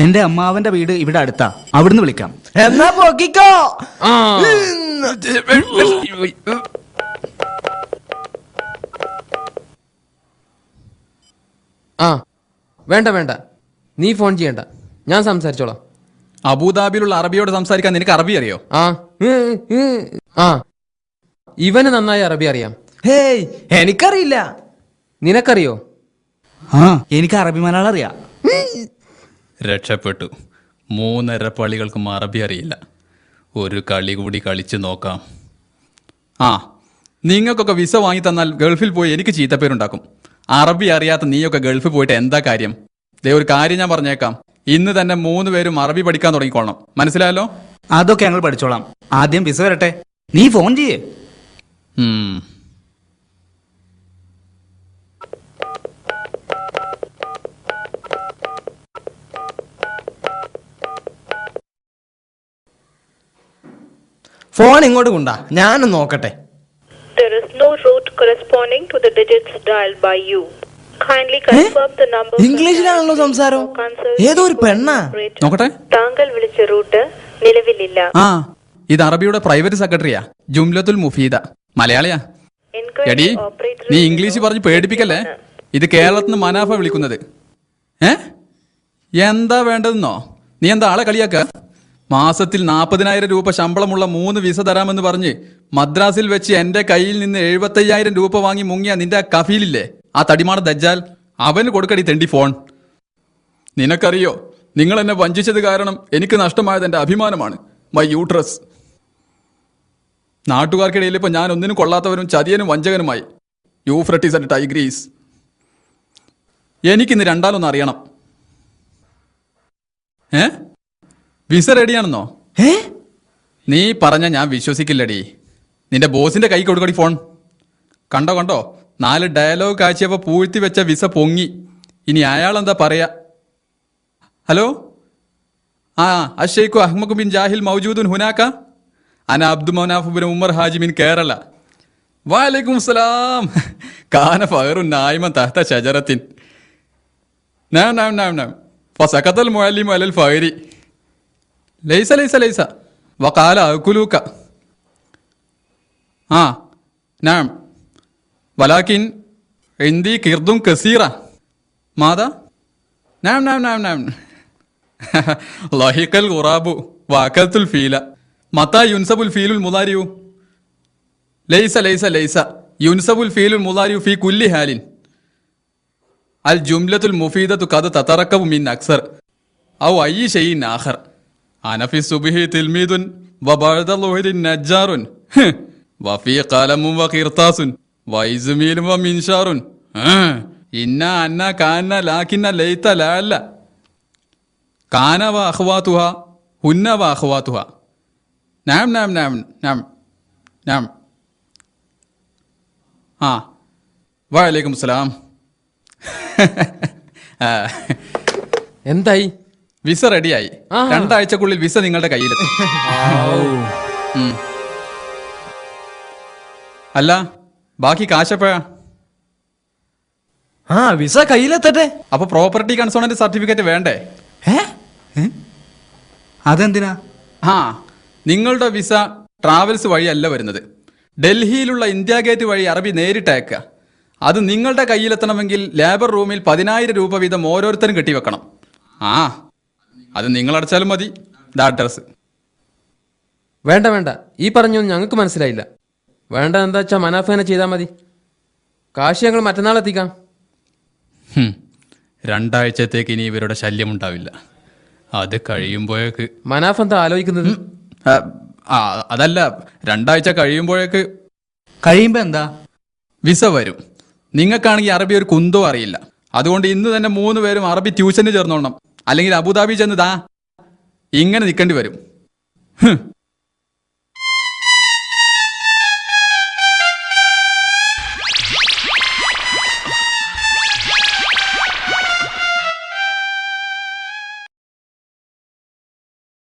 എന്റെ അമ്മാവന്റെ വീട് ഇവിടെ അടുത്താ, അവിടുന്ന് വിളിക്കാം. എന്നാ പൊക്കിക്കോ. ആ വേണ്ട വേണ്ട, നീ ഫോൺ ചെയ്യണ്ട, ഞാൻ സംസാരിച്ചോളാം. അബുദാബിയിലുള്ള അറബിയോട് സംസാരിക്കാൻ നിനക്ക് അറബി അറിയോ? ആ ഇവന് നന്നായി അറബി അറിയാം. ഹേയ്, എനിക്കറിയില്ല. നിനക്കറിയോ? ആ, എനിക്ക് അറബി മലയാളം അറിയാം. രക്ഷപ്പെട്ടു. 3.5 പള്ളികൾക്കും അറബി അറിയില്ല. ഒരു കളി കൂടി കളിച്ച് നോക്കാം. ആ, നിങ്ങൾക്കൊക്കെ വിസ വാങ്ങി തന്നാൽ ഗൾഫിൽ പോയി എനിക്ക് ചീത്തപ്പേരുണ്ടാക്കും. അറബി അറിയാത്ത നീയൊക്കെ ഗൾഫിൽ പോയിട്ട് എന്താ കാര്യം? ദേ ഒരു കാര്യം ഞാൻ പറഞ്ഞേക്കാം, ഇന്ന് തന്നെ 3 പേരും അറബി പഠിക്കാൻ തുടങ്ങിക്കോളണം. മനസ്സിലായല്ലോ? അതൊക്കെ ഞങ്ങൾ പഠിച്ചോളാം. ആദ്യം വിസ വരട്ടെ, നീ ഫോൺ ചെയ്യേ. ഫോൺ ഇങ്ങോട്ട് കൊണ്ടാ, ഞാനും നോക്കട്ടെ. There is no route corresponding to the digits dialed by you. Kindly confirm the number. ഇംഗ്ലീഷിലാണല്ലോ സംസാരം. ഏതോ ഒരു പെണ്ണാ. നോക്കട്ടെ. താങ്കൾ വിളിച്ച റൂട്ട് നിലവിലില്ല. ആ, ഇത് അറബിയുടെ പ്രൈവറ്റ് സെക്രട്ടറിയാ, ജുംലത്തുൽ മുഫീദ. മലയാളിയാ. എടി, നീ ഇംഗ്ലീഷ് പറഞ്ഞ് പേടിപ്പിക്കല്ലേ. ഇത് കേരളത്തിൽ നിന്ന് മനാഫ വിളിക്കുന്നത്. എന്താ വേണ്ടതെന്നോ? നീ എന്താ ആളെ കളിയാക്ക? മാസത്തിൽ 40,000 രൂപ ശമ്പളമുള്ള 3 വിസ തരാമെന്ന് പറഞ്ഞ് മദ്രാസിൽ വെച്ച് എന്റെ കയ്യിൽ നിന്ന് 75,000 രൂപ വാങ്ങി മുങ്ങിയ നിന്റെ ആ കഫീലില്ലേ, ആ തടിമാട ദജ്ജാൽ, അവന് കൊടുക്കടി തെണ്ടി ഫോൺ. നിനക്കറിയോ, നിങ്ങൾ എന്നെ വഞ്ചിച്ചത് കാരണം എനിക്ക് നഷ്ടമായത് എന്റെ അഭിമാനമാണ്, മൈ യൂട്രസ്. നാട്ടുകാർക്കിടയിൽ ഇപ്പൊ ഞാൻ ഒന്നിനും കൊള്ളാത്തവരും ചതിയനും വഞ്ചകനുമായി. Euphrates and Tigris. എനിക്കിന്ന് രണ്ടാലൊന്ന് അറിയണം. വിസ റെഡിയാണെന്നോ? നീ പറഞ്ഞ ഞാൻ വിശ്വസിക്കില്ലടി. നിന്റെ ബോസിന്റെ കൈ കൊടുക്കടി ഫോൺ. കണ്ടോ 4 ഡയലോഗ് കാഴ്ചയപ്പോ പൂഴ്ത്തി വെച്ച വിസ പൊങ്ങി. ഇനി അയാളെന്താ പറയാ? ഹലോ, ആ അഷേഖു അഹ്മദ് ബിൻ ജാഹിൽ മൗജൂദുൻ ഹുനാക്ക. അന അബ്ദു മനാഫ് ബിൻ ഉമർ ഹാജി ബിൻ കേരള. വഅലൈക്കും സലാം. കാന ഫഖറുൻ നായിമൻ തഹത ഷജറത്തിൻ. നാം ഫസഖതൽ മുഅല്ലിമു അലൽ ഫഖരി. ലൈസ വഖാല അകുലൂക. ആ നാം വലാകിൻ ഇന്ദി കിർദും കസീറ. മാതാ? നാം ലഹിഖൽ ഖുറാബു വഅകൽതുൽ ഫീല. മതാ യുൻസബുൽ ഫീലുൽ മുദാരിഉ? ലൈസ യുൻസബുൽ ഫീലുൽ മുദാരിഉ ഫീ കുല്ലി ഹാലിൻ. അൽ ജുംലത്തുൽ മുഫീദത്തു ഖദ് തതറക്കബു മിൻ അക്സർ ഔ അയ്യി ഷൈഇൻ ആഖർ. അനഫി സുബ്ഹി തിൽമീദുൻ വബഅദ ളുഹരിൻ നജ്ജാറുൻ വഫീ ഖലമുൻ വഖിർതാസുൻ വൈസ്മീലും വമിൻഷാറുൻ. ഇന്ന അന്ന കാന ലാകിന്ന ലൈത ലഅല്ല. കാന വ അഖ്വാതുഹ ഹുന്ന വ അഖ്വാതുഹ. നാം. ആ, വഅലൈക്കും സലാം. എന്തായി? വിസ റെഡിയായി. 2 ആഴ്ചക്കുള്ളിൽ വിസ നിങ്ങളുടെ കയ്യിലെത്തും. അല്ല, ബാക്കി കാശപ്പോഴാ? വിസ കയ്യിലെത്തട്ടെ. അപ്പൊ പ്രോപ്പർട്ടി കൺസോണന്റ് സർട്ടിഫിക്കറ്റ് വേണ്ടേ? അതെന്തിനാ? നിങ്ങളുടെ വിസ ട്രാവൽസ് വഴിയല്ല വരുന്നത്. ഡൽഹിയിലുള്ള ഇന്ത്യ ഗേറ്റ് വഴി അറബി നേരിട്ട് അയക്കുക. അത് നിങ്ങളുടെ കയ്യിലെത്തണമെങ്കിൽ ലേബർ റൂമിൽ 10,000 രൂപ വീതം ഓരോരുത്തരും കെട്ടിവെക്കണം. അത് നിങ്ങൾ അടച്ചാലും മതി. അഡ്രസ് വേണ്ട, ഈ പറഞ്ഞൊന്നും ഞങ്ങൾക്ക് മനസ്സിലായില്ല. വേണ്ട എന്താ വെച്ചാൽ മനാഫേനെ ചെയ്താൽ മതി. കാശ് ഞങ്ങൾ മറ്റന്നാൾ എത്തിക്കാം. 2 ആഴ്ചത്തേക്ക് ഇനി ഇവരുടെ ശല്യമുണ്ടാവില്ല. അത് കഴിയുമ്പോഴേക്ക്. മനാഫ് എന്താ ആലോചിക്കുന്നത്? അതല്ല, 2 ആഴ്ച കഴിയുമ്പോഴേക്ക്. കഴിയുമ്പോ എന്താ? വിസ വരും. നിങ്ങൾക്കാണെങ്കിൽ അറബി ഒരു കുന്തോ അറിയില്ല. അതുകൊണ്ട് ഇന്ന് തന്നെ 3 പേരും അറബി ട്യൂഷന് ചേർന്നോളണം. അല്ലെങ്കിൽ അബുദാബി ചെന്ന് ഇങ്ങനെ നിൽക്കേണ്ടി വരും.